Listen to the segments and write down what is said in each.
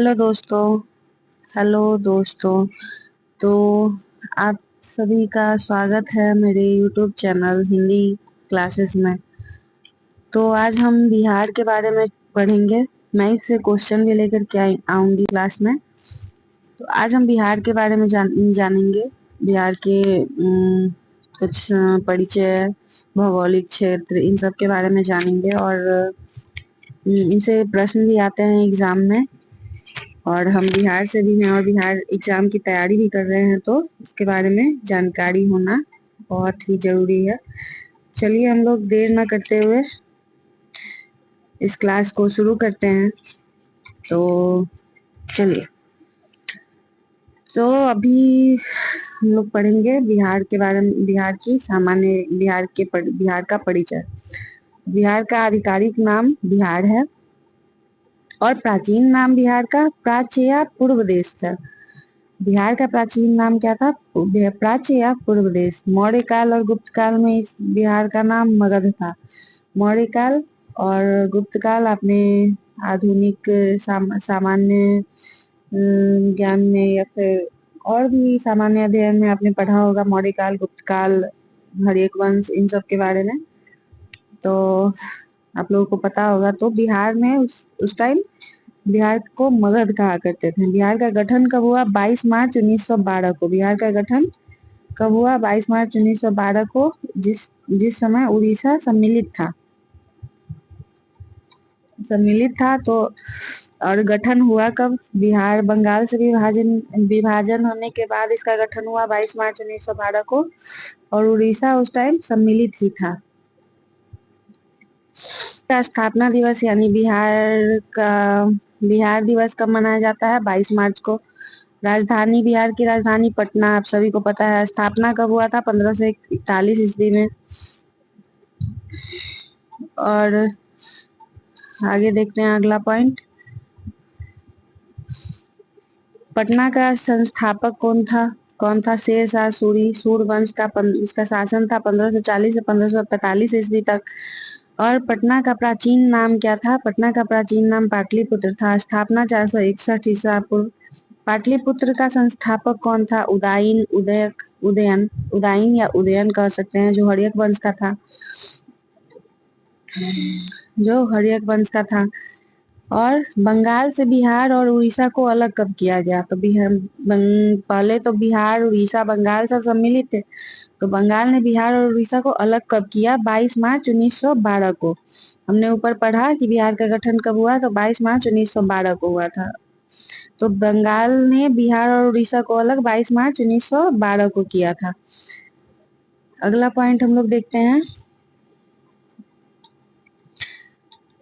Hello दोस्तों। Hello दोस्तों। तो आप सभी का स्वागत है मेरे यूट्यूब चैनल हिंदी क्लासेस में। तो आज हम बिहार के बारे में पढ़ेंगे। मैं इससे क्वेश्चन भी लेकर के आऊंगी क्लास में। तो आज हम बिहार के बारे में जानेंगे। बिहार के कुछ परिचय, भौगोलिक क्षेत्र, इन सब के बारे में जानेंगे। और इनसे प्रश्न भी आते हैं एग्जाम में। और हम बिहार से भी हैं और बिहार एग्जाम की तैयारी भी कर रहे हैं, तो इसके बारे में जानकारी होना बहुत ही जरूरी है। चलिए हम लोग देर ना करते हुए इस क्लास को शुरू करते हैं। तो चलिए, तो अभी हम लोग पढ़ेंगे बिहार के बारे में, बिहार की सामान्य, बिहार का परिचय। बिहार का आधिकारिक नाम बिहार है और प्राचीन नाम बिहार का प्राच्य या पूर्व देश था। बिहार का प्राचीन नाम क्या था? प्राच्य या पूर्व देश। मौर्य काल और गुप्त काल में इस बिहार का नाम मगध था। मौर्य काल और गुप्त काल आपने आधुनिक सामान्य ज्ञान में या फिर और भी सामान्य अध्ययन में आपने पढ़ा होगा, मौर्य काल, गुप्त काल, हर्यक वंश, इन सब के बारे में। तो आप लोगों को पता होगा। तो बिहार में उस टाइम बिहार को मगध कहा करते थे। बिहार का गठन कब हुआ? 22 मार्च 1912 को। बिहार का गठन कब हुआ? 22 मार्च 1912 को, जिस जिस समय उड़ीसा सम्मिलित था। तो और गठन हुआ कब? बिहार बंगाल से विभाजन होने के बाद इसका गठन हुआ 22 मार्च 1912 को। और उड़ीसा उस टाइम सम्मिलित ही था। का स्थापना दिवस यानी बिहार दिवस कब मनाया जाता है? 22 मार्च को। राजधानी, बिहार की राजधानी पटना, आप सभी को पता है। स्थापना कब हुआ था? 1541 ईस्वी में। और आगे देखते हैं अगला पॉइंट। पटना का संस्थापक कौन था? शेरशाह सूरी। सूरवंश का उसका शासन था 1540 से 1545 ईस्वी तक। और पटना का प्राचीन नाम क्या था? पटना का प्राचीन नाम पाटलिपुत्र था। स्थापना 461 ईसा पूर्व। पाटलिपुत्र का संस्थापक कौन था? उदयन या उदयन कह सकते हैं, जो हर्यक वंश का था। और बंगाल से बिहार और उड़ीसा को अलग कब किया गया? तो पहले तो बिहार, उड़ीसा, बंगाल सब सम्मिलित थे। तो बंगाल ने बिहार और उड़ीसा को अलग कब किया? 22 मार्च 1912 को। हमने ऊपर पढ़ा कि बिहार का गठन कब हुआ, तो 22 मार्च 1912 को हुआ था। तो बंगाल ने बिहार और उड़ीसा को अलग 22 मार्च 1912 को किया था। अगला पॉइंट हम लोग देखते हैं।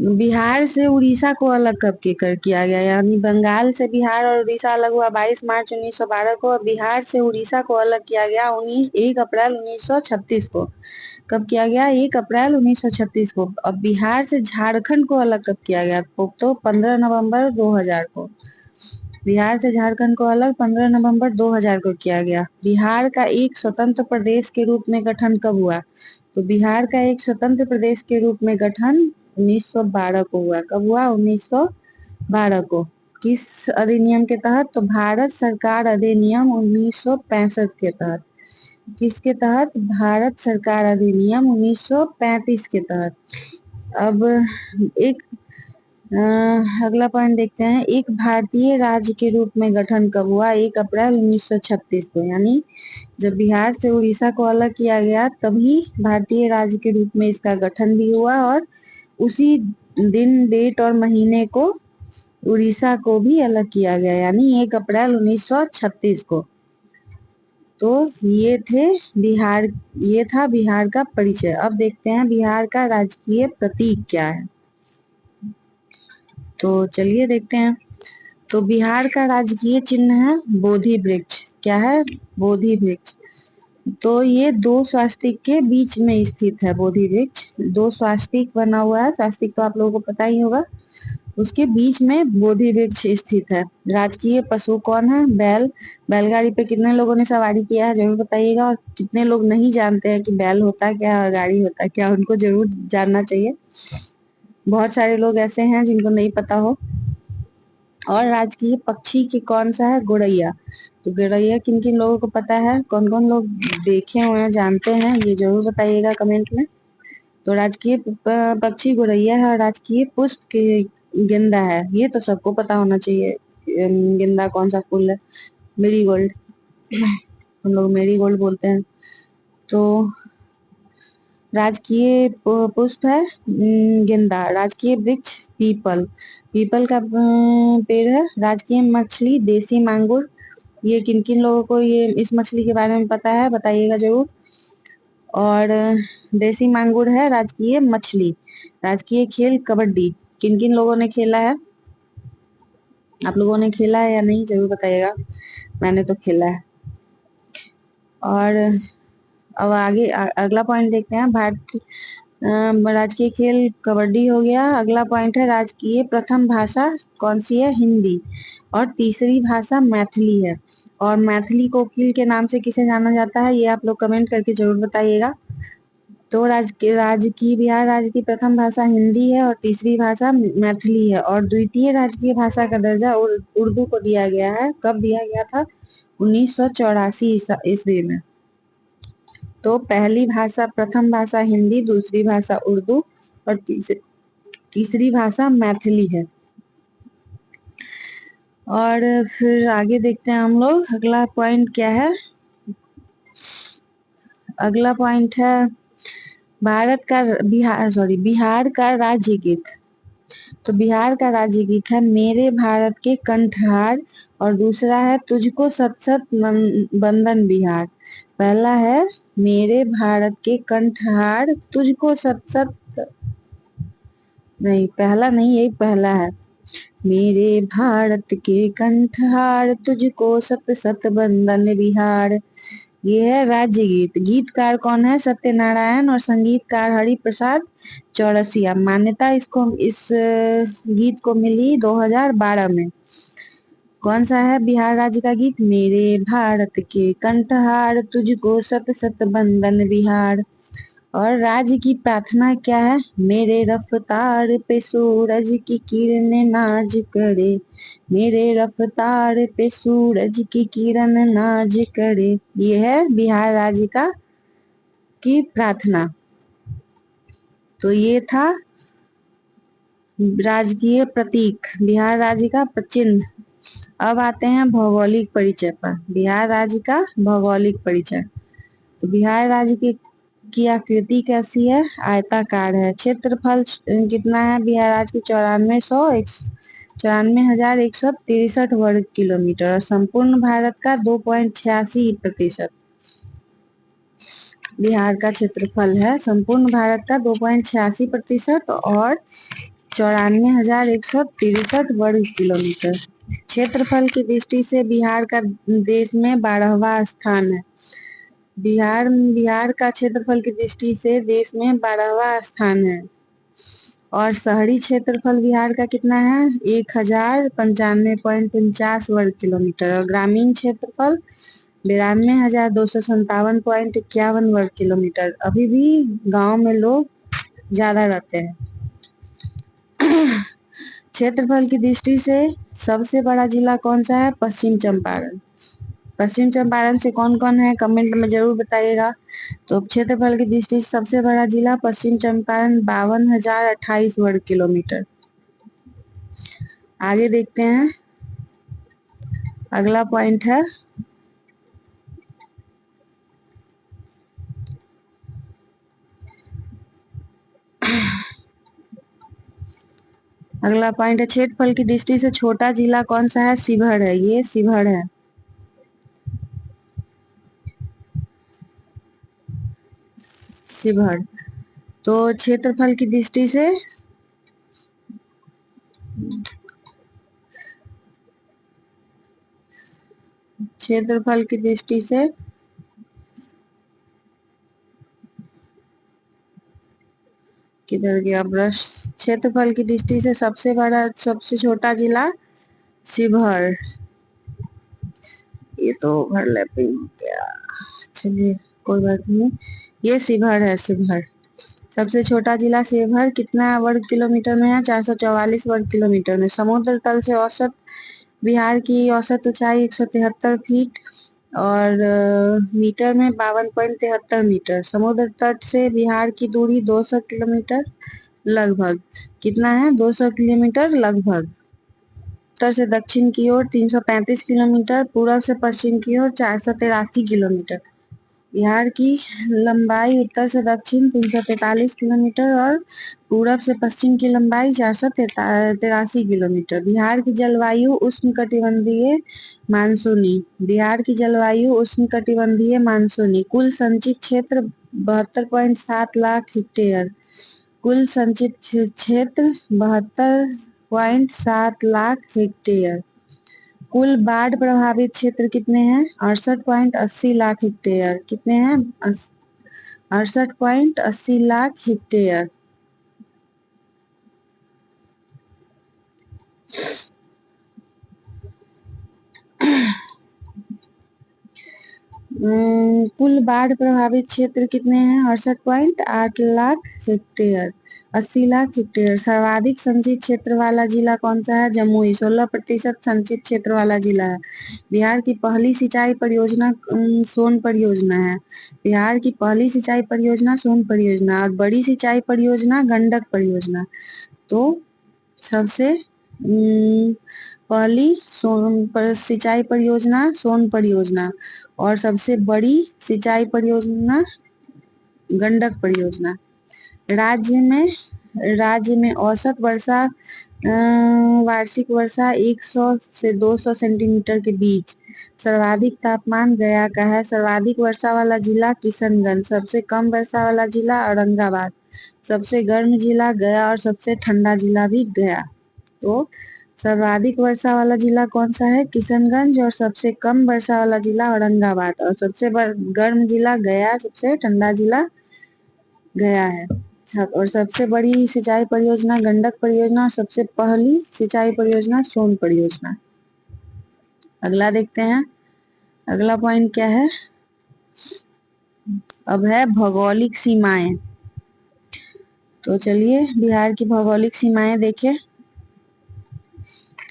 बिहार से उड़ीसा को अलग कब किया गया? यानी बंगाल से बिहार और उड़ीसा अलग हुआ 22 मार्च 1912 को। और बिहार से उड़ीसा को अलग किया गया 1 अप्रैल 1936 को। कब किया गया? 1 अप्रैल 1936 को। अब बिहार से झारखंड को अलग कब किया गया? तो 15 नवंबर 2000 को। बिहार से झारखंड को अलग 15 नवंबर 2000 को किया गया। बिहार का एक स्वतंत्र प्रदेश के रूप में गठन कब हुआ? तो बिहार का एक स्वतंत्र प्रदेश के रूप में गठन 1912 को हुआ। कब हुआ? 1912 को। किस अधिनियम के तहत? तो भारत सरकार अधिनियम 1965 के तहत। किसके तहत? भारत सरकार अधिनियम 1935 के तहत। अब एक अगला पॉइंट देखते हैं। एक भारतीय राज्य के रूप में गठन कब हुआ? 1 अप्रैल 1936 को। यानी जब बिहार से उड़ीसा को अलग किया गया, तभी भारतीय राज्य के रूप में इसका गठन भी हुआ। और उसी दिन, डेट और महीने को उड़ीसा को भी अलग किया गया, यानी 1 अप्रैल 1936 को। तो ये था बिहार का परिचय। अब देखते हैं बिहार का राजकीय प्रतीक क्या है। तो चलिए देखते हैं। तो बिहार का राजकीय चिन्ह है बोधि वृक्ष। क्या है? बोधि वृक्ष। तो ये दो स्वास्तिक के बीच में स्थित है बोधि वृक्ष। दो स्वास्तिक बना हुआ है। स्वास्तिक तो आप लोगों को पता ही होगा। उसके बीच में बोधि वृक्ष स्थित है। राजकीय पशु कौन है? बैल। बैलगाड़ी पे कितने लोगों ने सवारी किया है, जरूर बताइएगा। और कितने लोग नहीं जानते हैं कि बैल होता क्या और गाड़ी होता क्या, उनको जरूर जानना चाहिए। बहुत सारे लोग ऐसे हैं जिनको नहीं पता हो। और राजकीय पक्षी के कौन सा है? गौरैया। तो गौरैया किन किन लोगों को पता है? कौन कौन लोग देखे हुए हैं, जानते हैं, ये जरूर बताइएगा कमेंट में। तो राजकीय पक्षी गौरैया है, और राजकीय पुष्प गेंदा है। ये तो सबको पता होना चाहिए। गेंदा कौन सा फूल है? मेरीगोल्ड। हम लोग मेरीगोल्ड बोलते हैं। तो राजकीय पुष्प है गेंदा। राजकीय वृक्ष पीपल। पीपल का पेड़ है। राजकीय मछली देसी मांगुर। ये किन किन लोगों को ये इस मछली के बारे में पता है, बताइएगा जरूर। और देसी मांगुर है राजकीय मछली। राजकीय खेल कबड्डी। किन किन लोगों ने खेला है? आप लोगों ने खेला है या नहीं, जरूर बताइएगा। मैंने तो खेला है। और अब आगे अगला पॉइंट देखते हैं। राजकीय खेल कबड्डी हो गया। अगला पॉइंट है राजकीय प्रथम भाषा कौन सी है? हिंदी। और तीसरी भाषा मैथिली है। और मैथिली कोकिल के नाम से किसे जाना जाता है, ये आप लोग कमेंट करके जरूर बताइएगा। तो बिहार राज्य की प्रथम भाषा हिंदी है, और तीसरी भाषा मैथिली है, और द्वितीय राजकीय भाषा का दर्जा उर्दू को दिया गया है। कब दिया गया था? 1984 ईस्वी में। तो पहली भाषा, प्रथम भाषा हिंदी, दूसरी भाषा उर्दू, और तीसरी भाषा मैथिली है। और फिर आगे देखते हैं हम लोग। अगला पॉइंट क्या है? अगला पॉइंट है बिहार का राज्य गीत। तो बिहार का राज्य गीत है मेरे भारत के कंठहार, और दूसरा है तुझको सत सत बंदन बिहार। पहला है मेरे भारत के कंठहार तुझको सत सत, नहीं पहला नहीं, यही पहला है। मेरे भारत के कंठहार तुझको सत सत बंदन बिहार। ये है राज्य गीत। गीतकार कौन है? सत्यनारायण। और संगीतकार हरि प्रसाद चौरसिया। मान्यता इस गीत को मिली 2012 में। कौन सा है बिहार राज्य का गीत? मेरे भारत के कंठहार तुझको सत सत बंदन बिहार। और राज्य की प्रार्थना क्या है? मेरे रफ्तार पे सूरज की किरण नाज करे, मेरे रफ्तार पे सूरज की किरण नाज करे। ये है बिहार राज्य की प्रार्थना। तो ये था राजकीय प्रतीक, बिहार राज्य का चिन्ह। अब आते हैं भौगोलिक परिचय पर। बिहार राज्य का भौगोलिक परिचय। तो बिहार राज्य की आकृति कैसी है? आयताकार है। क्षेत्रफल कितना है बिहार राज्य की? 94,163 वर्ग किलोमीटर। और संपूर्ण भारत का 2.86% बिहार का क्षेत्रफल है। संपूर्ण भारत का 2.86% और 94,163 वर्ग किलोमीटर। क्षेत्रफल की दृष्टि से बिहार का देश में 12वां स्थान है। बिहार का क्षेत्रफल की दृष्टि से देश में 12वां स्थान है। और शहरी क्षेत्रफल बिहार का कितना है? 1,095.49 वर्ग किलोमीटर। और ग्रामीण क्षेत्रफल 92,257.51 वर्ग किलोमीटर। अभी भी गांव में लोग ज्यादा रहते हैं। क्षेत्रफल की दृष्टि से सबसे बड़ा जिला कौन सा है? पश्चिम चंपारण। पश्चिम चंपारण से कौन कौन है, कमेंट में जरूर बताइएगा। तो क्षेत्रफल की दृष्टि से सबसे बड़ा जिला पश्चिम चंपारण, 52,028 वर्ग किलोमीटर। आगे देखते हैं। अगला पॉइंट है अगला पॉइंट है क्षेत्रफल की दृष्टि से छोटा जिला कौन सा है? शिवहर है। ये शिवहर है। शिवहर। तो क्षेत्रफल की दृष्टि से क्षेत्रफल की दृष्टि से किधर गया ब्रश? क्षेत्रफल की दृष्टि से सबसे बड़ा, सबसे छोटा जिला शिवहर। ये तो ओवरलैपिंग हो गया, चलिए कोई बात नहीं। ये शिवहर है, शिवहर। सबसे छोटा जिला शिवहर कितना वर्ग किलोमीटर में है? 444 वर्ग किलोमीटर में। समुद्र तल से औसत बिहार की औसत ऊंचाई 173 फीट और मीटर में 52.73 मीटर। समुद्र तट से बिहार की दूरी 200 किलोमीटर लगभग। कितना है? 200 किलोमीटर लगभग। उत्तर से दक्षिण की ओर 335 किलोमीटर, पूर्व से पश्चिम की ओर 483 किलोमीटर। बिहार की लंबाई उत्तर से दक्षिण 343 किलोमीटर और पूरब से पश्चिम की लंबाई 483 किलोमीटर। बिहार की जलवायु उष्णकटिबंधीय मानसूनी। बिहार की जलवायु उष्णकटिबंधीय मानसूनी। कुल संचित क्षेत्र 72.7 लाख हेक्टेयर। कुल संचित क्षेत्र 72.7 लाख हेक्टेयर। कुल बाढ़ प्रभावित क्षेत्र कितने हैं? 68.80 लाख हेक्टेयर। कितने हैं? 68.80 लाख हेक्टेयर। कुल बाढ़ प्रभावित क्षेत्र कितने हैं? 68.8 लाख हेक्टेयर। 80 लाख हेक्टेयर। सर्वाधिक संचित क्षेत्र वाला जिला कौन सा है? जमुई। 16% संचित क्षेत्र वाला जिला है। बिहार की पहली सिंचाई परियोजना सोन परियोजना है। बिहार की पहली सिंचाई परियोजना सोन परियोजना और बड़ी सिंचाई परियोजना गंडक परियोजना। तो सबसे पहली सिंचाई परियोजना सोन परियोजना और सबसे बड़ी सिंचाई परियोजना गंडक परियोजना। राज्य में औसत वर्षा वार्षिक वर्षा 100 से 200 सेंटीमीटर के बीच। सर्वाधिक तापमान गया का है। सर्वाधिक वर्षा वाला जिला किशनगंज। सबसे कम वर्षा वाला जिला औरंगाबाद। सबसे गर्म जिला गया और सबसे ठंडा जिला भी गया। तो सर्वाधिक वर्षा वाला जिला कौन सा है? किशनगंज। और सबसे कम वर्षा वाला जिला औरंगाबाद और सबसे गर्म जिला गया, सबसे ठंडा जिला गया है। और सबसे बड़ी सिंचाई परियोजना गंडक परियोजना और सबसे पहली सिंचाई परियोजना सोन परियोजना। अगला देखते हैं। अगला पॉइंट क्या है? अब है भौगोलिक सीमाएं। तो चलिए बिहार की भौगोलिक सीमाएं देखें।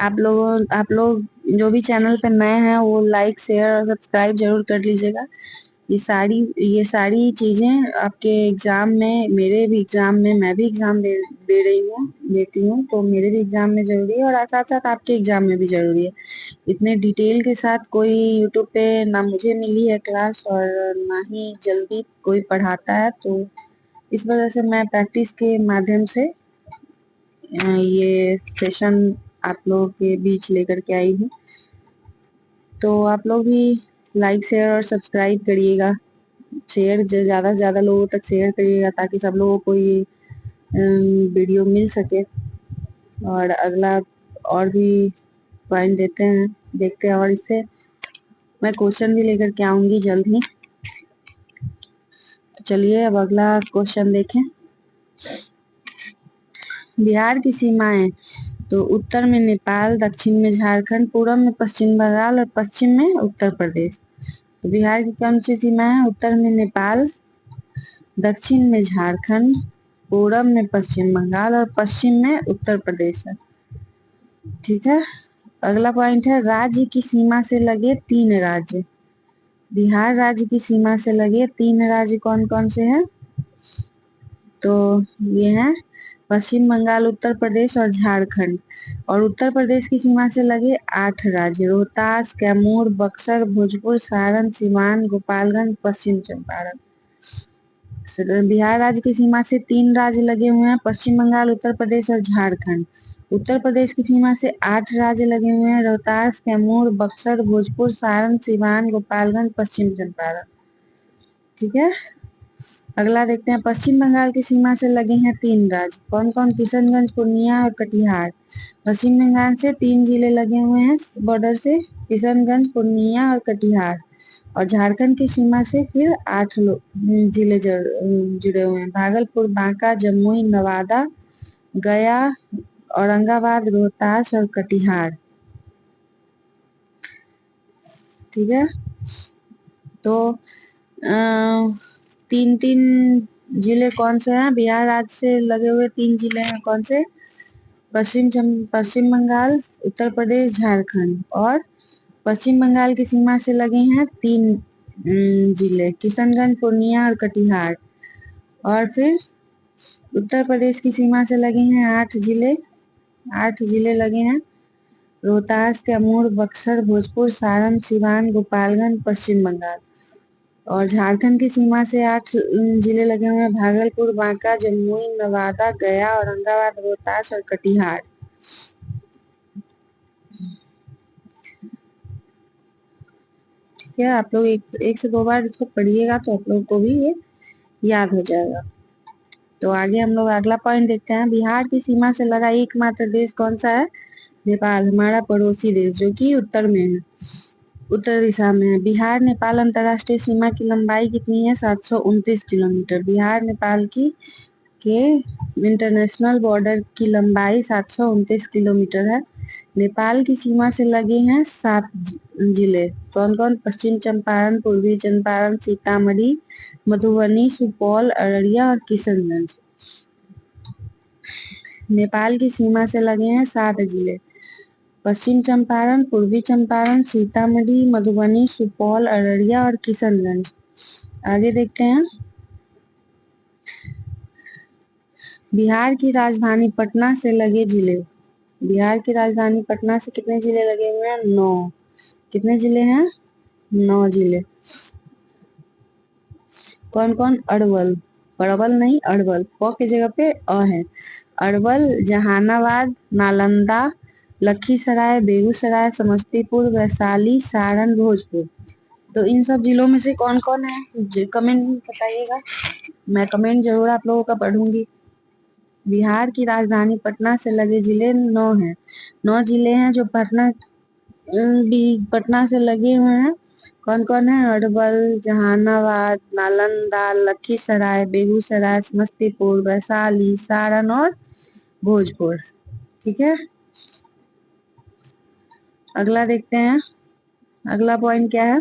आप लोग जो भी चैनल पे नए हैं वो लाइक शेयर और सब्सक्राइब जरूर कर लीजिएगा। ये सारी चीजें आपके एग्जाम में, मेरे भी एग्जाम में, मैं भी एग्जाम दे रही हूँ, देती हूँ, तो मेरे भी एग्जाम में जरूरी है और साथ साथ आपके एग्जाम में भी जरूरी है। इतने डिटेल के साथ कोई यूट्यूब पे ना मुझे मिली है क्लास और ना ही जल्दी कोई पढ़ाता है, तो इस वजह से मैं प्रैक्टिस के माध्यम से ये सेशन आप लोगों के बीच लेकर के आई हूँ। तो आप लोग भी लाइक शेयर और सब्सक्राइब करिएगा। शेयर ज़्यादा से ज़्यादा लोगों तक शेयर करिएगा ताकि सब लोगों को ये वीडियो मिल सके। और अगला और भी पॉइंट देखते हैं और इससे मैं क्वेश्चन भी लेकर के आऊंगी जल्द ही। तो चलिए अब अगला क्वेश्चन देखें। बिहार की सीमाएं। तो उत्तर में नेपाल, दक्षिण में झारखंड, पूर्व में पश्चिम बंगाल और पश्चिम में उत्तर प्रदेश। तो बिहार की कौन सी सीमा है? उत्तर में नेपाल, दक्षिण में झारखंड, पूर्व में पश्चिम बंगाल और पश्चिम में उत्तर प्रदेश है। ठीक है। अगला पॉइंट है राज्य की सीमा से लगे 3 राज्य। बिहार राज्य की सीमा से लगे 3 राज्य कौन कौन से हैं? तो ये हैं पश्चिम बंगाल, उत्तर प्रदेश और झारखंड। और उत्तर प्रदेश की सीमा से लगे 8 राज्य: रोहतास, कैमूर, बक्सर, भोजपुर, सारण, सीवान, गोपालगंज, पश्चिम चंपारण। बिहार राज्य की सीमा से 3 राज्य लगे हुए हैं: पश्चिम बंगाल, उत्तर प्रदेश और झारखंड। उत्तर प्रदेश की सीमा से 8 राज्य लगे हुए हैं: रोहतास, कैमूर, बक्सर, भोजपुर, सारण, सीवान, गोपालगंज, पश्चिम चंपारण। ठीक है। अगला देखते हैं। पश्चिम बंगाल की सीमा से लगे हैं 3 राज्य। कौन कौन? किशनगंज, पूर्णिया और कटिहार। पश्चिम बंगाल से 3 जिले लगे हुए हैं बॉर्डर से: किशनगंज, पूर्णिया और कटिहार। और झारखंड की सीमा से फिर 8 जिले जुड़े हुए हैं: भागलपुर, बांका, जमुई, नवादा, गया, औरंगाबाद, रोहतास और कटिहार। ठीक है। तो 3-3 जिले कौन से हैं? बिहार राज्य से लगे हुए 3 जिले हैं, कौन से? पश्चिम बंगाल, उत्तर प्रदेश, झारखंड। और पश्चिम बंगाल की सीमा से लगे हैं 3 जिले, किशनगंज, पूर्णिया और कटिहार। और फिर उत्तर प्रदेश की सीमा से लगे हैं 8 जिले, 8 जिले लगे हैं, रोहतास, कैमूर, बक्सर, भोजपुर, सारण, सिवान, गोपालगंज, पश्चिम बंगाल। और झारखंड की सीमा से 8 जिले लगे हुए हैं, भागलपुर, बांका, जमुई, नवादा, गया, औरंगाबाद, रोहतास और कटिहार। ठीक है, आप लोग एक से 2 बार इसको पढ़िएगा तो आप लोग को भी ये याद हो जाएगा। तो आगे हम लोग अगला पॉइंट देखते हैं। बिहार की सीमा से लगा एकमात्र देश कौन सा है? नेपाल, हमारा पड़ोसी देश, जो कि उत्तर में है, उत्तर दिशा में है। बिहार नेपाल अंतर्राष्ट्रीय सीमा की लंबाई कितनी है? 729 किलोमीटर। बिहार नेपाल की के इंटरनेशनल बॉर्डर की लंबाई 729 किलोमीटर है। नेपाल की सीमा से लगे हैं 7 जिले, कौन कौन? पश्चिम चंपारण, पूर्वी चंपारण, सीतामढ़ी, मधुबनी, सुपौल, अररिया और किशनगंज। नेपाल की सीमा से लगे हैं 7 जिले, पश्चिम चंपारण, पूर्वी चंपारण, सीतामढ़ी, मधुबनी, सुपौल, अररिया और किशनगंज। आगे देखते हैं। बिहार की राजधानी पटना से लगे जिले, बिहार की राजधानी पटना से कितने जिले लगे हुए हैं? 9। कितने जिले हैं? 9 जिले। कौन कौन? अरवल, परवल नहीं, अरवल, प की जगह पे अ है। अरवल, जहानाबाद, नालंदा, लखीसराय, बेगूसराय, समस्तीपुर, वैशाली, सारण, भोजपुर। तो इन सब जिलों में से कौन कौन है? कमेंट बताइएगा, मैं कमेंट जरूर आप लोगों का पढ़ूंगी। बिहार की राजधानी पटना से लगे जिले 9 हैं, 9 जिले हैं जो पटना से लगे हुए हैं। कौन कौन है? अरवल, जहानाबाद, नालंदा, लखीसराय, बेगूसराय, समस्तीपुर, वैशाली, सारण और भोजपुर। ठीक है, अगला देखते हैं। अगला पॉइंट क्या है?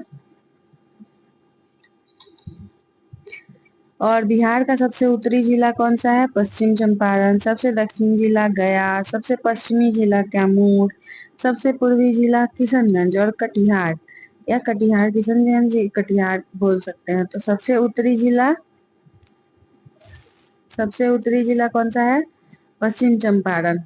और बिहार का सबसे उत्तरी जिला कौन सा है? पश्चिम चंपारण। सबसे दक्षिणी जिला गया, सबसे पश्चिमी जिला कैमूर, सबसे पूर्वी जिला किशनगंज और कटिहार, या कटिहार किशनगंज कटिहार बोल सकते हैं। तो सबसे उत्तरी जिला कौन सा है? पश्चिम चंपारण।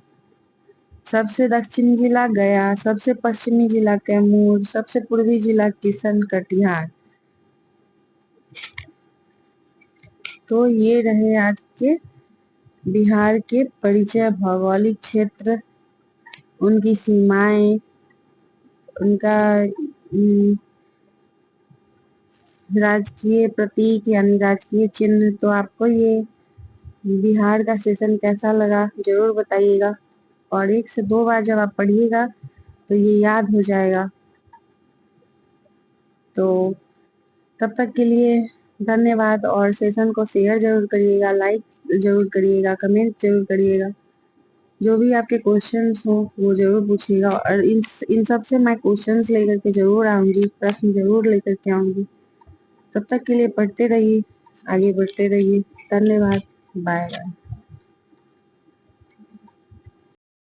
सबसे दक्षिणी जिला गया, सबसे पश्चिमी जिला कैमूर, सबसे पूर्वी जिला कटिहार। तो ये रहे आज के बिहार के परिचय, भौगोलिक क्षेत्र, उनकी सीमाएं, उनका राजकीय प्रतीक यानी राजकीय चिन्ह। तो आपको ये बिहार का सेशन कैसा लगा जरूर बताइएगा, और 1 से 2 बार जब आप पढ़िएगा तो ये याद हो जाएगा। तो तब तक के लिए धन्यवाद, और सेशन को शेयर जरूर करिएगा, लाइक जरूर करिएगा, कमेंट जरूर करिएगा। जो भी आपके क्वेश्चंस हो वो जरूर पूछिएगा, और इन सब से मैं क्वेश्चंस लेकर के जरूर आऊंगी, प्रश्न जरूर लेकर के आऊंगी। तब तक के लिए पढ़ते रहिए, आगे बढ़ते रहिए। धन्यवाद, बाय बाय।